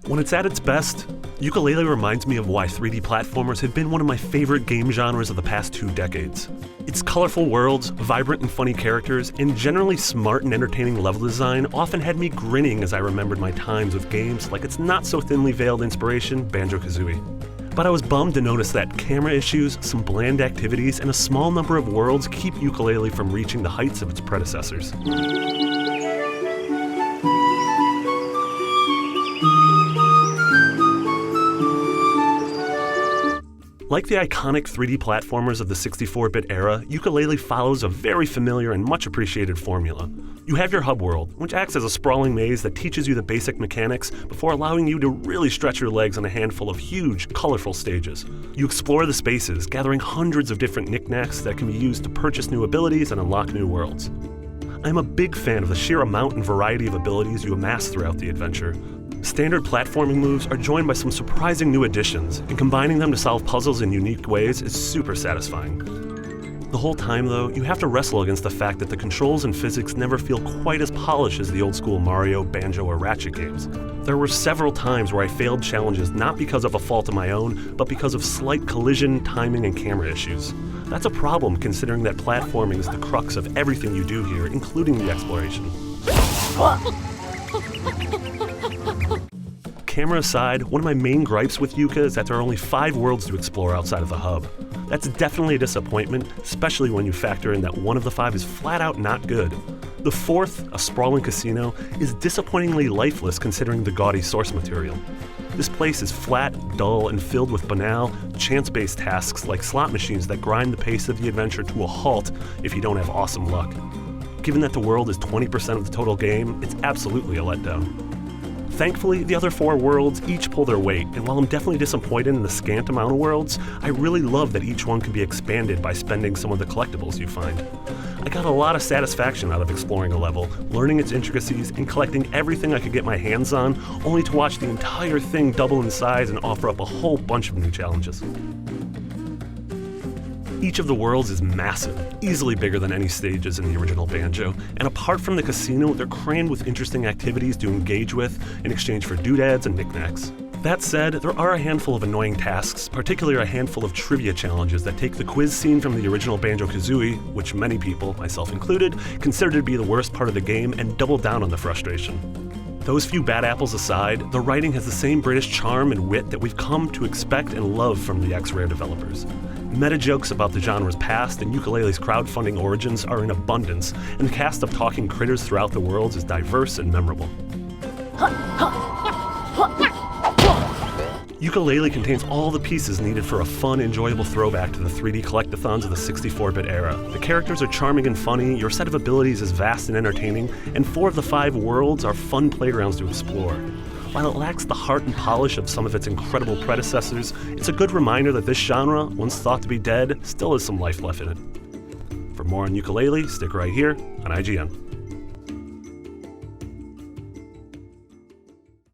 When it's at its best, Yooka-Laylee reminds me of why 3D platformers have been one of my favorite game genres of the past 2 decades. Its colorful worlds, vibrant and funny characters, and generally smart and entertaining level design often had me grinning as I remembered my times with games like its not-so-thinly veiled inspiration, Banjo-Kazooie. But I was bummed to notice that camera issues, some bland activities, and a small number of worlds keep Yooka-Laylee from reaching the heights of its predecessors. Like the iconic 3D platformers of the 64-bit era, Yooka-Laylee follows a very familiar and much appreciated formula. You have your hub world, which acts as a sprawling maze that teaches you the basic mechanics before allowing you to really stretch your legs on a handful of huge, colorful stages. You explore the spaces, gathering hundreds of different knickknacks that can be used to purchase new abilities and unlock new worlds. I'm a big fan of the sheer amount and variety of abilities you amass throughout the adventure. Standard platforming moves are joined by some surprising new additions, and combining them to solve puzzles in unique ways is super satisfying. The whole time, though, you have to wrestle against the fact that the controls and physics never feel quite as polished as the old-school Mario, Banjo, or Ratchet games. There were several times where I failed challenges not because of a fault of my own, but because of slight collision, timing, and camera issues. That's a problem considering that platforming is the crux of everything you do here, including the exploration. Camera aside, one of my main gripes with Yooka is that there are only 5 worlds to explore outside of the hub. That's definitely a disappointment, especially when you factor in that one of the 5 is flat out not good. The 4th, a sprawling casino, is disappointingly lifeless considering the gaudy source material. This place is flat, dull, and filled with banal, chance-based tasks like slot machines that grind the pace of the adventure to a halt if you don't have awesome luck. Given that the world is 20% of the total game, it's absolutely a letdown. Thankfully, the other 4 worlds each pull their weight, and while I'm definitely disappointed in the scant amount of worlds, I really love that each one can be expanded by spending some of the collectibles you find. I got a lot of satisfaction out of exploring a level, learning its intricacies, and collecting everything I could get my hands on, only to watch the entire thing double in size and offer up a whole bunch of new challenges. Each of the worlds is massive, easily bigger than any stages in the original Banjo, and apart from the casino, they're crammed with interesting activities to engage with in exchange for doodads and knickknacks. That said, there are a handful of annoying tasks, particularly a handful of trivia challenges that take the quiz scene from the original Banjo-Kazooie, which many people, myself included, consider to be the worst part of the game and double down on the frustration. Those few bad apples aside, the writing has the same British charm and wit that we've come to expect and love from the X-Rare developers. Meta jokes about the genre's past and Yooka-Laylee's crowdfunding origins are in abundance, and the cast of talking critters throughout the worlds is diverse and memorable. Yooka-Laylee contains all the pieces needed for a fun, enjoyable throwback to the 3D collectathons of the 64-bit era. The characters are charming and funny, your set of abilities is vast and entertaining, and 4 of the 5 worlds are fun playgrounds to explore. While it lacks the heart and polish of some of its incredible predecessors, it's a good reminder that this genre, once thought to be dead, still has some life left in it. For more on Yooka-Laylee, stick right here on IGN.